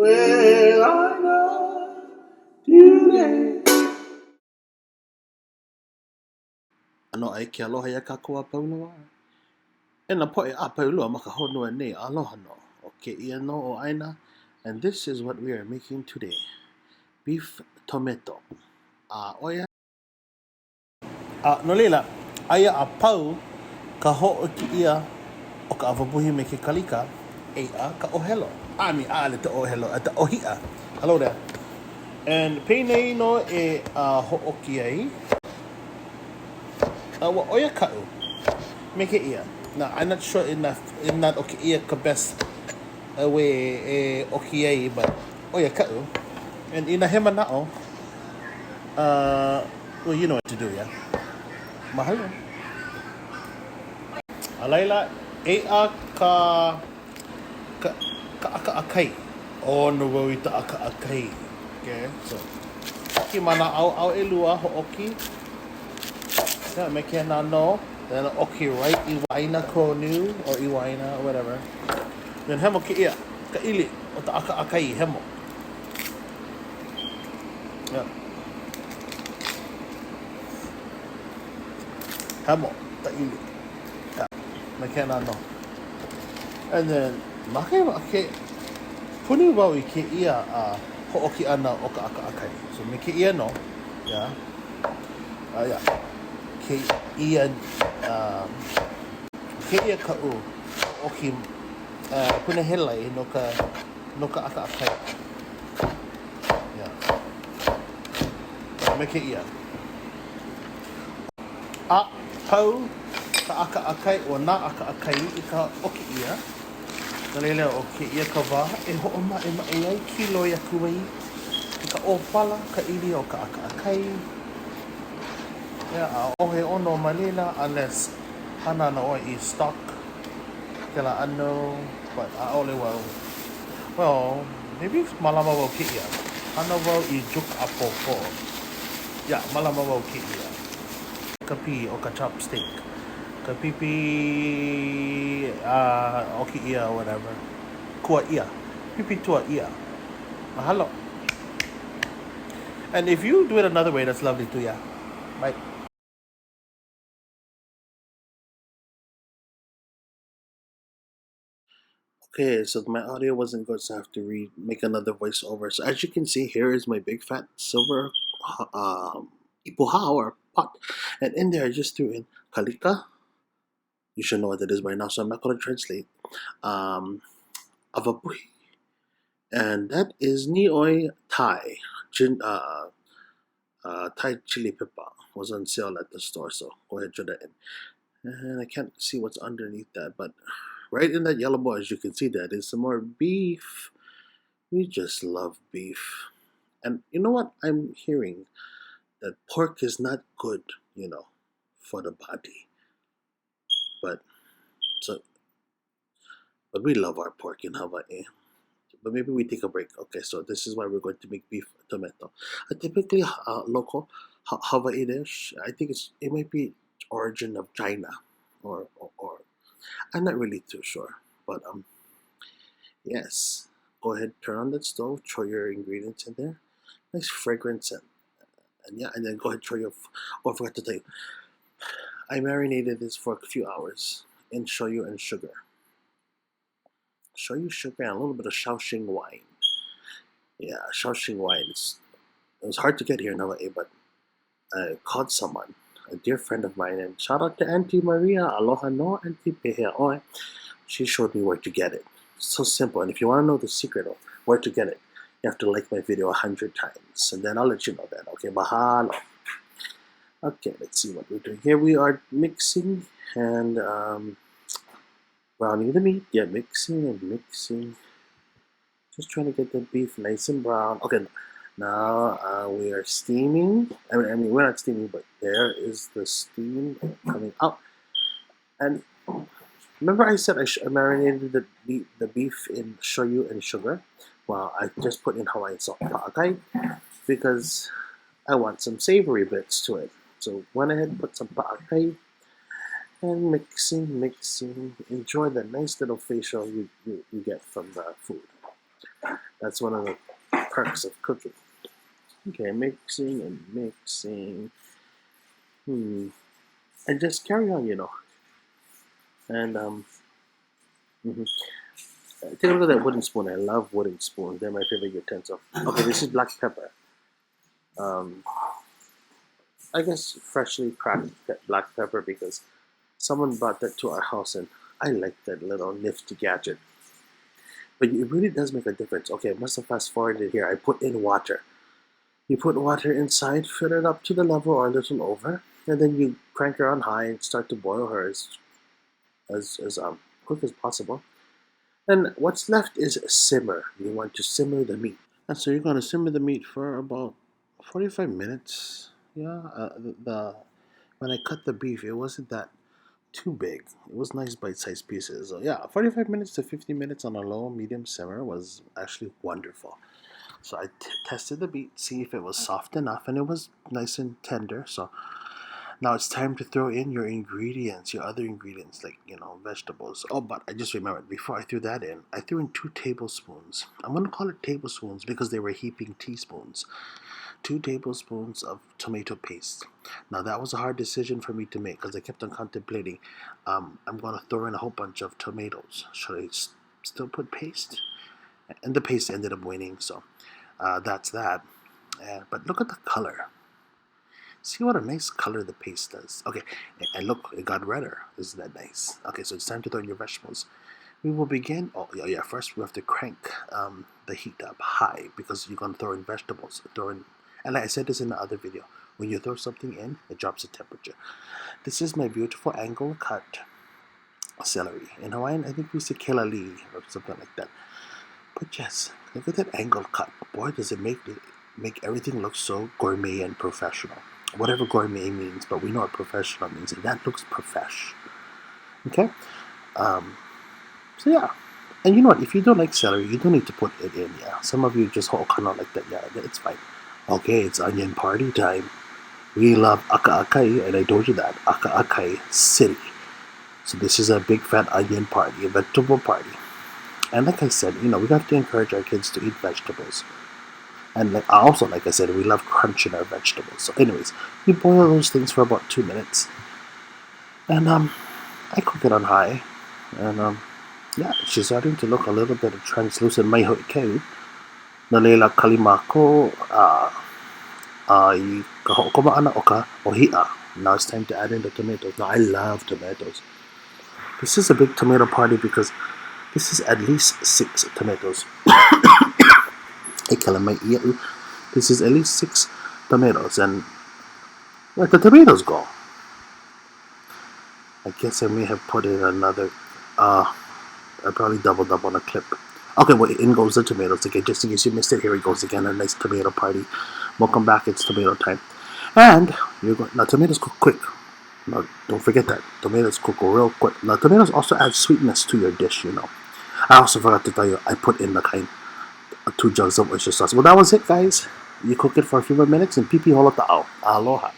when I love today. Ano ai ke aloha ia kākua paulawa. E na poe a paulua maka honua nei aloha no. O ke ia no o aina. And this is what we are making today. Beef tomato. Oia. No leila, aia a pau ka ho ki ia o ka awapuhi me ke kalika e a ka ohelo. Ale te ohelo, te ohia. Hello there. And peinei no e ho ki ai. Wa oia kau me ke ia. Now, I'm not sure in that okay ia ka best way e oki ai, but oia kau. And ina hema nao, well, you know what to do, yeah? Mahalo. Alaila, e a ka aka akai. O no wau I ta aka akai. Okay, so. Ki mana au e lua ho oki. Yeah, me ke na no. Then oki right I waina ko nu or I waina or whatever. Then hemo ki ia. Ka ili o ta aka akai hemo. Yeah. Hemo ta ili. Yeah. Me ke na no. And then make puni wau I ke ia ho'oki ana o ka aka akai. So me ke ia no. Yeah. Yeah. Ke ia ka u oki puna helai no ka aka akai. Yeah. Me ke ia. Pau ka aka akai o na aka akai I ka oki ia. Nalele o ke ia ka wā e ho'oma e ai kilo ia kuwai I ka opala ka ili o ka aka akai. Yeah, ohe ono malila unless hana na oi I stock ke la ano, but ole wau. Well, maybe malama wau ke ia. Hana wau I juk apoko. Yeah, malama wau ke ia. Ka pi o ka chopstick. Ka pipi o ki ia or whatever. Kua ia. Pipi tua ia. Mahalo. And if you do it another way, that's lovely too, yeah. Bye. Okay, so my audio wasn't good, so I have to make another voiceover. So as you can see, here is my big fat silver ipuha or pot, and in there I just threw in kalika. You should know what that is by now, so I'm not going to translate. Avapuhi, and that is nioi Thai, Thai chili pepper was on sale at the store, so go ahead and throw that in. And I can't see what's underneath that, but right in that yellow bowl, as you can see, that is some more beef. We just love beef. And you know what? I'm hearing that pork is not good, for the body. But so, but we love our pork in Hawaii. But maybe we take a break. Okay, so this is why we're going to make beef tomato. Typically, local Hawaii dish. I think it might be origin of China, or I'm not really too sure. But yes. Go ahead, turn on that stove, throw your ingredients in there. Nice fragrance and yeah, and then go ahead, throw your. Oh, I forgot to tell you, I marinated this for a few hours in shoyu and sugar. Shoyu, sugar, and a little bit of Shaoxing wine. Yeah, Shaoxing wine. It was hard to get here in Hawaii, but I called someone, a dear friend of mine, and shout out to Auntie Maria. Aloha no, Auntie Pehea Oi. She showed me where to get it. It's so simple, and if you want to know the secret of where to get it, you have to like my video 100 times, and then I'll let you know that. Okay, mahalo. Okay, let's see what we're doing. Here we are mixing and browning the meat. Yeah, mixing and mixing. Just trying to get the beef nice and brown. Okay, now we are steaming. I mean, we're not steaming, but there is the steam coming out. And remember I said I marinated the beef in shoyu and sugar? Well, I just put in Hawaiian salt, okay? Because I want some savory bits to it. So went ahead and put some pa'akai and mixing. Enjoy the nice little facial you get from the food. That's one of the perks of cooking. Okay, mixing and mixing. And just carry on, And mhm. Take a look at that wooden spoon. I love wooden spoons. They're my favorite utensil. Okay, this is black pepper. Um, I guess freshly cracked black pepper because someone brought that to our house and I like that little nifty gadget. But it really does make a difference. Okay, I must have fast forwarded here. I put in water. You put water inside, fill it up to the level or a little over, and then you crank her on high and start to boil her as quick as possible. And what's left is simmer. You want to simmer the meat. And so you're going to simmer the meat for about 45 minutes. Yeah, the when I cut the beef, it wasn't that too big. It was nice bite-sized pieces. So yeah, 45 minutes to 50 minutes on a low medium simmer was actually wonderful. So I tested the meat, see if it was soft enough, and it was nice and tender. So now it's time to throw in your ingredients, your other ingredients like vegetables. Oh, but I just remembered before I threw that in, I threw in 2 tablespoons. I'm gonna call it tablespoons because they were heaping teaspoons. 2 tablespoons of tomato paste. Now that was a hard decision for me to make because I kept on contemplating. I'm gonna throw in a whole bunch of tomatoes. Should I still put paste? And the paste ended up winning, so that's that. But look at the color. See what a nice color the paste does. Okay, and look, it got redder. Isn't that nice? Okay, so it's time to throw in your vegetables. We will begin. Oh yeah. First, we have to crank the heat up high because you're gonna throw in vegetables. And like I said this in the other video, when you throw something in, it drops the temperature. This is my beautiful angle cut celery. In Hawaiian, I think we say kelali or something like that. But yes, look at that angle cut. Boy, does it make everything look so gourmet and professional. Whatever gourmet means, but we know what professional means, and that looks profesh. Okay? So yeah. And you know what? If you don't like celery, you don't need to put it in, yeah. Some of you just kind of like that, yeah, it's fine. Okay, it's onion party time. We love aka-akai, and I told you that. Aka-akai City. So this is a big fat onion party, a vegetable party. And like I said, we have to encourage our kids to eat vegetables. And like I said, we love crunching our vegetables. So anyways, we boil those things for about 2 minutes. And I cook it on high. And yeah, she's starting to look a little bit translucent. May ho'ikeu. Nalela kalima ko I kaho'okoma oka ohia. Now it's time to add in the tomatoes. Now I love tomatoes. This is a big tomato party because this is at least 6 tomatoes. This is at least 6 tomatoes, and where'd the tomatoes go? I guess I may have put in another. I probably doubled up on a clip. Okay, well, in goes the tomatoes again. Just in case you missed it, here it goes again. A nice tomato party. Welcome back. It's tomato time, and now tomatoes cook quick. Now don't forget that tomatoes cook real quick. Now tomatoes also add sweetness to your dish. I also forgot to tell you I put in 2 jugs of oyster sauce. Well, that was it, guys. You cook it for a few more minutes and pipi holo ta'au. Aloha.